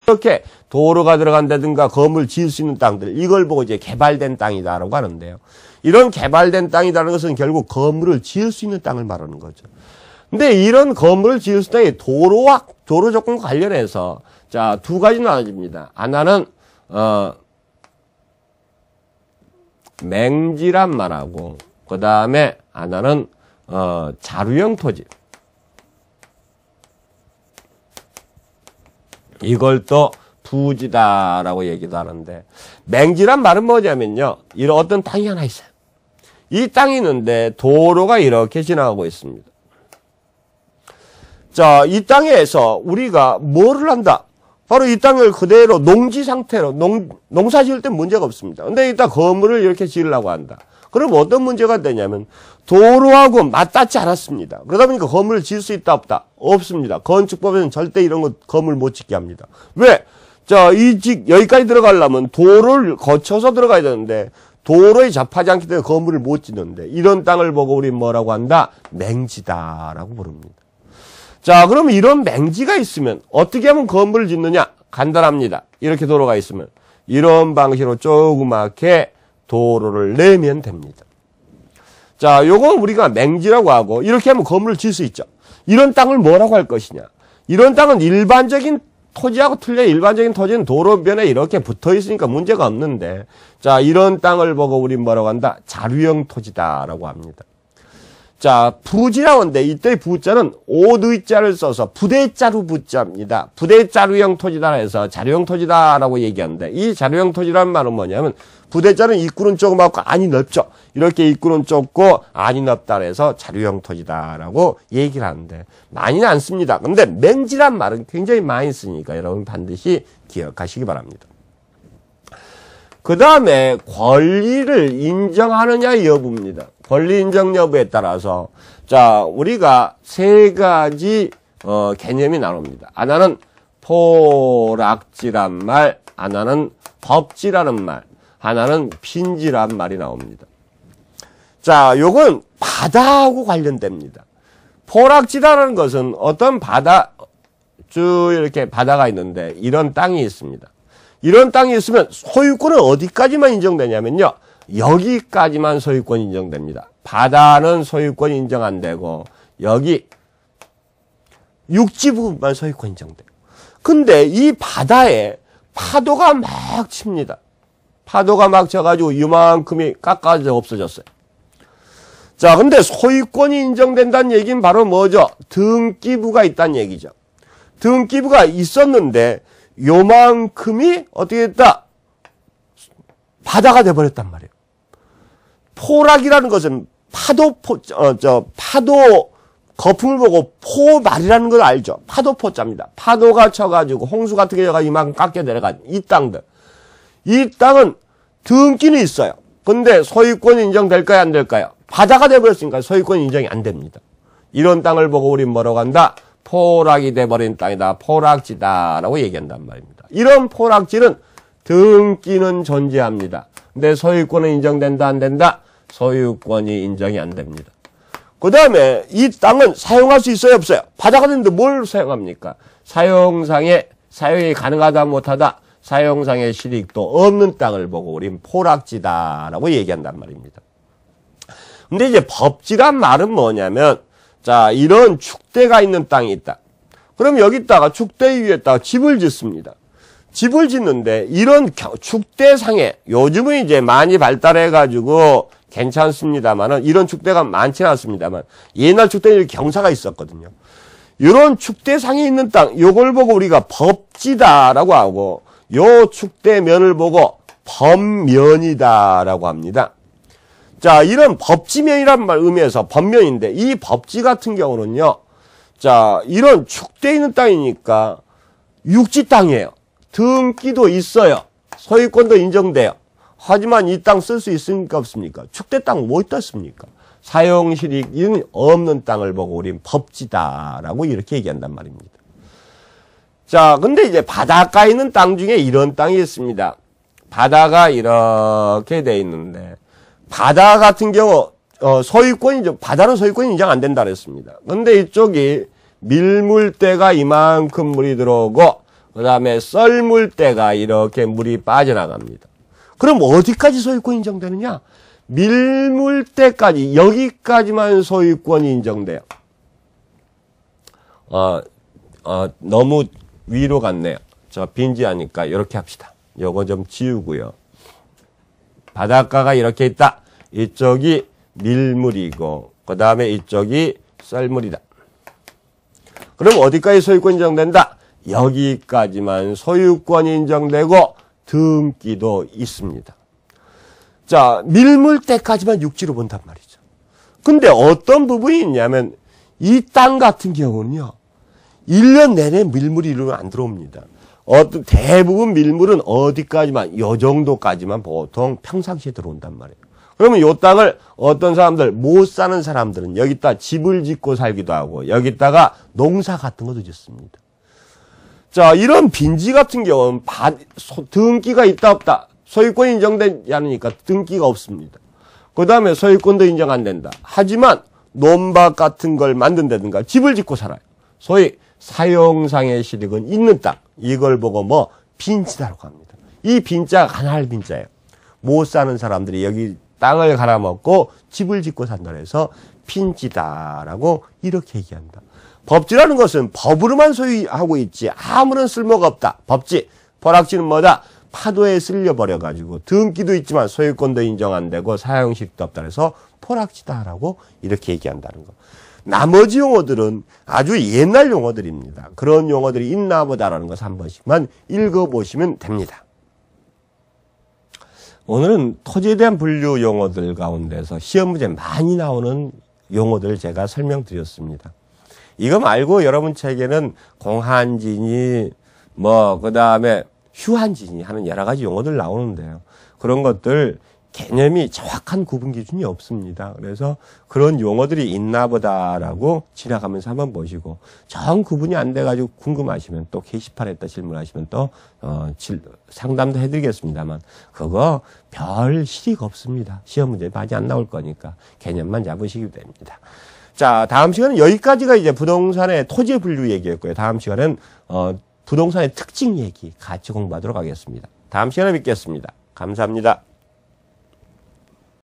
이렇게 도로가 들어간다든가 건물 지을 수 있는 땅들, 이걸 보고 이제 개발된 땅이다라고 하는데요. 이런 개발된 땅이라는 것은 결국 건물을 지을 수 있는 땅을 말하는 거죠. 근데 이런 건물을 지을 수 있는 땅이 도로 조건과 관련해서 자, 두 가지 나눠집니다. 하나는 맹지란 말하고, 그 다음에 하나는 자루형 토지. 이걸 또 부지다라고 얘기도 하는데, 맹지란 말은 뭐냐면요, 이런 어떤 땅이 하나 있어요. 이 땅이 있는데 도로가 이렇게 지나가고 있습니다. 자, 이 땅에서 우리가 뭐를 한다? 바로 이 땅을 그대로 농지 상태로 농사 지을 때 문제가 없습니다. 근데 이따 건물을 이렇게 지으려고 한다. 그럼 어떤 문제가 되냐면 도로하고 맞닿지 않았습니다. 그러다 보니까 건물을 지을 수 있다 없다? 없습니다. 건축법에서는 절대 이런 거 건물 못 짓게 합니다. 왜? 자, 여기까지 들어가려면 도로를 거쳐서 들어가야 되는데 도로에 접하지 않기 때문에 건물을 못 짓는데, 이런 땅을 보고 우리는 뭐라고 한다? 맹지다라고 부릅니다. 자, 그러면 이런 맹지가 있으면 어떻게 하면 건물을 짓느냐? 간단합니다. 이렇게 도로가 있으면 이런 방식으로 조그맣게 도로를 내면 됩니다. 자, 요건 우리가 맹지라고 하고, 이렇게 하면 건물을 지을 수 있죠. 이런 땅을 뭐라고 할 것이냐? 이런 땅은 일반적인 토지하고 틀려. 일반적인 토지는 도로변에 이렇게 붙어 있으니까 문제가 없는데, 자, 이런 땅을 보고 우리 뭐라고 한다? 자루형 토지다라고 합니다. 자, 부지라고 하는데 이때 부자는 오의자를 써서 부대자루 부자입니다. 부대자루형 토지다 해서 자루형 토지다라고 얘기하는데, 이 자루형 토지라는 말은 뭐냐면 부대자는 입구는 조그맣고 안이 넓죠. 이렇게 입구는 좁고 안이 넓다 해서 자루형 토지다라고 얘기를 하는데, 많이는 안 씁니다. 근데 맹지란 말은 굉장히 많이 쓰니까 여러분 반드시 기억하시기 바랍니다. 그 다음에 권리를 인정하느냐 여부입니다. 권리 인정 여부에 따라서 자, 우리가 세 가지 개념이 나옵니다. 하나는 포락지란 말, 하나는 법지라는 말, 하나는 빈지란 말이 나옵니다. 자, 요건 바다하고 관련됩니다. 포락지라는 것은 어떤 바다, 쭉 이렇게 바다가 있는데 이런 땅이 있습니다. 이런 땅이 있으면 소유권은 어디까지만 인정되냐면요, 여기까지만 소유권 인정됩니다. 바다는 소유권 인정 안 되고 여기 육지 부분만 소유권 인정돼요. 근데 이 바다에 파도가 막 칩니다. 파도가 막 쳐가지고 이만큼이 깎아져 없어졌어요. 자, 근데 소유권이 인정된다는 얘기는 바로 뭐죠? 등기부가 있다는 얘기죠. 등기부가 있었는데 요만큼이 어떻게 됐다? 바다가 돼버렸단 말이에요. 포락이라는 것은 파도 거품을 보고 포말이라는 걸 알죠? 파도 포자입니다. 파도가 쳐가지고 홍수 같은 게 이만큼 깎여 내려간 이 땅들. 이 땅은 등기는 있어요. 근데 소유권이 인정될까요? 안 될까요? 바다가 돼버렸으니까 소유권 인정이 안 됩니다. 이런 땅을 보고 우린 뭐라고 한다? 포락이 돼버린 땅이다. 포락지다라고 얘기한단 말입니다. 이런 포락지는 등기는 존재합니다. 근데 소유권은 인정된다, 안 된다? 소유권이 인정이 안 됩니다. 그 다음에 이 땅은 사용할 수 있어요, 없어요? 바다가 됐는데 뭘 사용합니까? 사용이 가능하다, 못하다? 사용상의 실익도 없는 땅을 보고 우린 포락지다라고 얘기한단 말입니다. 근데 이제 법지란 말은 뭐냐면, 자, 이런 축대가 있는 땅이 있다. 그럼 여기다가 축대 위에다가 집을 짓습니다. 집을 짓는데 이런 축대상에 요즘은 이제 많이 발달해가지고 괜찮습니다만은 이런 축대가 많지는 않습니다만 옛날 축대는 경사가 있었거든요. 이런 축대상에 있는 땅, 요걸 보고 우리가 법지다라고 하고 요 축대면을 보고 법면이다라고 합니다. 자, 이런 법지면이란 말 의미에서 법면인데 이 법지 같은 경우는요, 자, 이런 축대 있는 땅이니까 육지 땅이에요. 등기도 있어요. 소유권도 인정돼요. 하지만 이 땅 쓸 수 있습니까? 없습니까? 축대 땅 뭐 있다 씁니까? 사용실익이 없는 땅을 보고 우린 법지다라고 이렇게 얘기한단 말입니다. 자, 근데 이제 바닷가에 있는 땅 중에 이런 땅이 있습니다. 바다가 이렇게 돼 있는데 바다 같은 경우 바다는 소유권이 인정 안 된다 그랬습니다. 근데 이쪽이 밀물대가 이만큼 물이 들어오고 그 다음에 썰물 때가 이렇게 물이 빠져나갑니다. 그럼 어디까지 소유권이 인정되느냐? 밀물 때까지, 여기까지만 소유권이 인정돼요. 너무 위로 갔네요. 저 빈지하니까 이렇게 합시다. 요거 좀 지우고요. 바닷가가 이렇게 있다. 이쪽이 밀물이고, 그 다음에 이쪽이 썰물이다. 그럼 어디까지 소유권 인정된다? 여기까지만 소유권이 인정되고 등기도 있습니다. 자, 밀물 때까지만 육지로 본단 말이죠. 근데 어떤 부분이 있냐면 이 땅 같은 경우는요. 1년 내내 밀물이 이리로 안 들어옵니다. 대부분 밀물은 어디까지만, 요 정도까지만 보통 평상시에 들어온단 말이에요. 그러면 요 땅을 어떤 사람들, 못 사는 사람들은 여기다 집을 짓고 살기도 하고 여기다가 농사 같은 것도 짓습니다. 자, 이런 빈지 같은 경우는 등기가 있다 없다. 소유권이 인정되지 않으니까 등기가 없습니다. 그 다음에 소유권도 인정 안 된다. 하지만 논밭 같은 걸 만든다든가 집을 짓고 살아요. 소위 사용상의 실익은 있는 땅. 이걸 보고 뭐 빈지다라고 합니다. 이 빈자가 가난할 빈자예요. 못 사는 사람들이 여기 땅을 갈아먹고 집을 짓고 산다 해서 빈지다라고 이렇게 얘기한다. 법지라는 것은 법으로만 소유하고 있지 아무런 쓸모가 없다. 법지, 포락지는 뭐다? 파도에 쓸려버려가지고 등기도 있지만 소유권도 인정 안 되고 사용식도 없다 해서 포락지다라고 이렇게 얘기한다는 거. 나머지 용어들은 아주 옛날 용어들입니다. 그런 용어들이 있나 보다라는 것을 한 번씩만 읽어보시면 됩니다. 오늘은 토지에 대한 분류 용어들 가운데서 시험 문제 많이 나오는 용어들을 제가 설명드렸습니다. 이거 말고 여러분 책에는 공한지니 그 다음에 휴한지니 하는 여러 가지 용어들 나오는데요. 그런 것들 개념이 정확한 구분 기준이 없습니다. 그래서 그런 용어들이 있나 보다라고 지나가면서 한번 보시고 정 구분이 안 돼가지고 궁금하시면 또 게시판에다 질문하시면 또 상담도 해드리겠습니다만 그거 별 실익 없습니다. 시험 문제 많이 안 나올 거니까 개념만 잡으시기 됩니다. 자, 다음 시간은 여기까지가 이제 부동산의 토지 분류 얘기였고요. 다음 시간은 부동산의 특징 얘기 같이 공부하도록 하겠습니다. 다음 시간에 뵙겠습니다. 감사합니다.